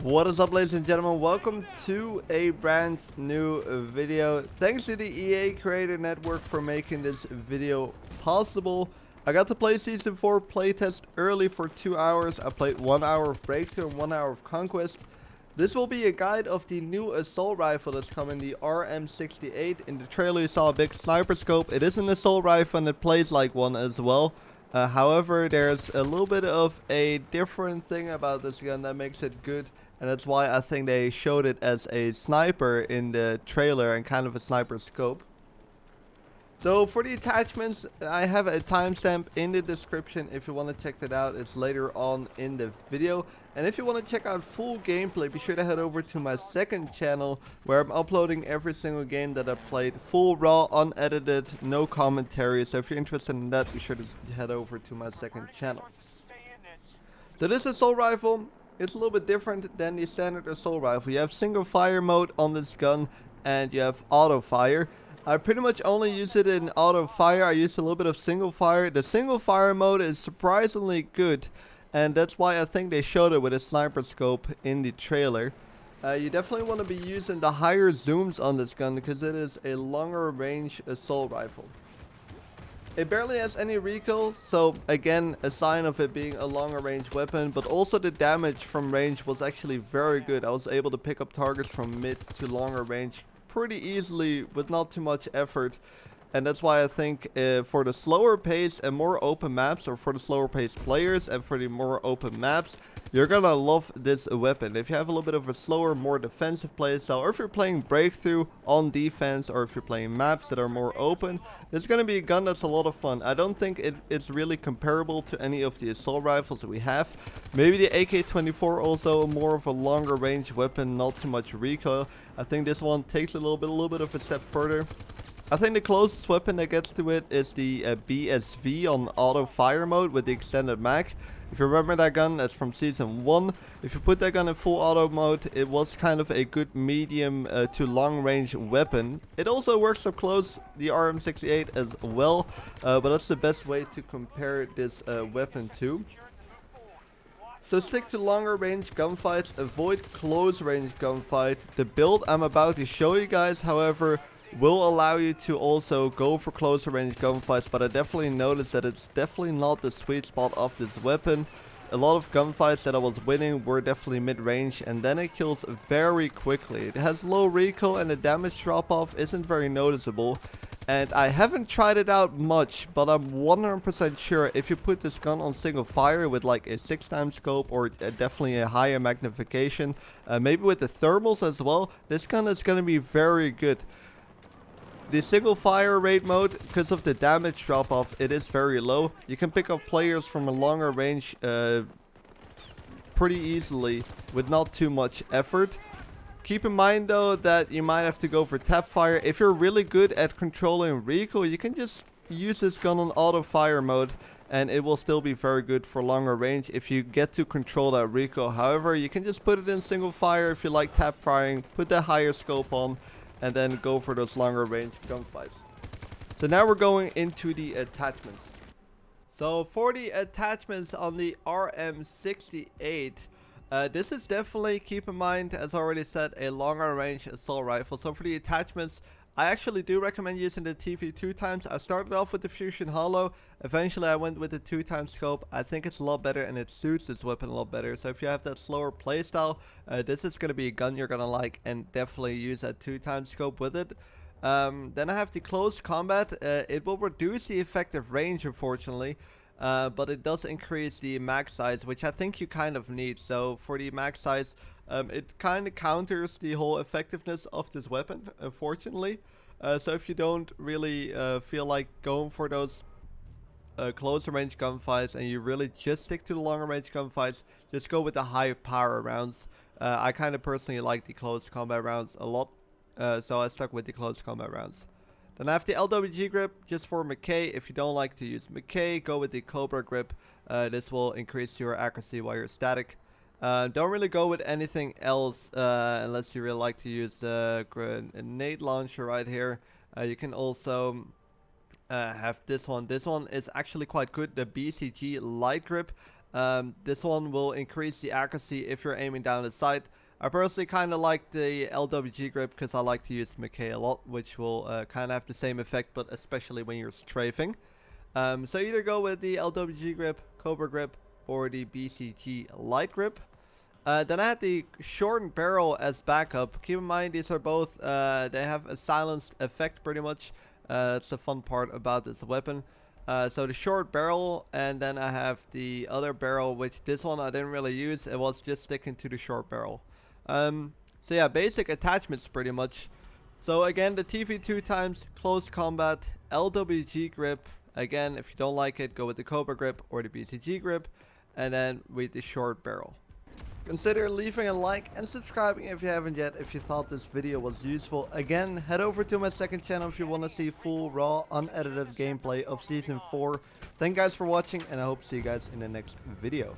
What is up, ladies and gentlemen? Welcome to a brand new video. Thanks to the EA Creator Network for making this video possible. I got to play Season 4 playtest early for 2 hours. I played 1 hour of Breakthrough and 1 hour of Conquest. This will be a guide of the new assault rifle that's coming, the RM68. In the trailer you saw a big sniper scope. It is an assault rifle and it plays like one as well. However, there's a little bit of a different thing about this gun that makes it good. And that's why I think they showed it as a sniper in the trailer and kind of a sniper scope. So for the attachments, I have a timestamp in the description if you want to check that out. It's later on in the video. And if you want to check out full gameplay, be sure to head over to my second channel where I'm uploading every single game that I played. Full, raw, unedited, no commentary. So if you're interested in that, be sure to head over to my second channel. So this assault rifle, it's a little bit different than the standard assault rifle. You have single fire mode on this gun and you have auto fire. I pretty much only use it in auto fire. I use a little bit of single fire. The single fire mode is surprisingly good, and that's why I think they showed it with a sniper scope in the trailer. You definitely want to be using the higher zooms on this gun because it is a longer range assault rifle. It barely has any recoil, so again, a sign of it being a longer range weapon, but also the damage from range was actually very good. I was able to pick up targets from mid to longer range pretty easily with not too much effort. And that's why I think for the slower pace and more open maps, or for the slower pace players and for the more open maps, you're gonna love this weapon. If you have a little bit of a slower, more defensive playstyle, or if you're playing Breakthrough on defense, or if you're playing maps that are more open, it's gonna be a gun that's a lot of fun. I don't think it's really comparable to any of the assault rifles that we have. Maybe the AK-24 also more of a longer range weapon, not too much recoil. I think this one takes a little bit of a step further. I think the closest weapon that gets to it is the BSV on auto fire mode with the extended mag. If you remember that gun, that's from Season 1. If you put that gun in full auto mode, it was kind of a good medium to long range weapon. It also works up close, the RM68 as well, but that's the best way to compare this weapon to. So stick to longer range gunfights, avoid close range gunfight. The build I'm about to show you guys, however, will allow you to also go for closer range gunfights, but I definitely noticed that it's definitely not the sweet spot of this weapon. A lot of gunfights that I was winning were definitely mid-range, and then it kills very quickly. It has low recoil and the damage drop-off isn't very noticeable. And I haven't tried it out much, but I'm 100% sure if you put this gun on single fire with like a 6x scope or definitely a higher magnification, maybe with the thermals as well, this gun is going to be very good. The single fire rate mode, because of the damage drop off, it is very low. You can pick up players from a longer range pretty easily with not too much effort. Keep in mind though that you might have to go for tap fire. If you're really good at controlling recoil, you can just use this gun on auto fire mode and it will still be very good for longer range if you get to control that recoil. However, you can just put it in single fire if you like tap firing, put that higher scope on, and then go for those longer range gunfights. So now we're going into the attachments. So for the attachments on the RM68, this is definitely, keep in mind, as I already said, a longer range assault rifle. So for the attachments, I actually do recommend using the TV 2x. I started off with the Fusion Hollow. Eventually I went with the 2x scope. I think it's a lot better and it suits this weapon a lot better. So if you have that slower playstyle, this is going to be a gun you're going to like, and definitely use that 2x scope with it. Then I have the close combat. It will reduce the effective range, unfortunately. But it does increase the mag size, which I think you kind of need. So for the mag size, it kind of counters the whole effectiveness of this weapon, unfortunately. So if you don't really feel like going for those closer range gunfights and you really just stick to the longer range gunfights, just go with the high power rounds. I kind of personally like the close combat rounds a lot, so I stuck with the close combat rounds. Then I have the LWG grip just for Mikael. If you don't like to use Mikael, go with the Cobra grip. This will increase your accuracy while you're static. Don't really go with anything else unless you really like to use the grenade launcher right here. You can also have this one. This one is actually quite good, the BCG light grip. This one will increase the accuracy if you're aiming down the sight. I personally kind of like the LWG grip because I like to use Mikael a lot, which will kind of have the same effect, but especially when you're strafing. So either go with the LWG grip, Cobra grip, or the BCG light grip. Then I had the shortened barrel as backup. Keep in mind these are both, they have a silenced effect pretty much. That's the fun part about this weapon. So the short barrel, and then I have the other barrel, which this one I didn't really use. It was just sticking to the short barrel. So yeah, basic attachments pretty much. So again, the TV 2 times, close combat, LWG grip. Again, if you don't like it, go with the Cobra grip or the BCG grip, and then with the short barrel. Consider leaving a like and subscribing if you haven't yet, if you thought this video was useful. Again, head over to my second channel if you want to see full, raw, unedited gameplay of Season 4. Thank you guys for watching, and I hope to see you guys in the next video.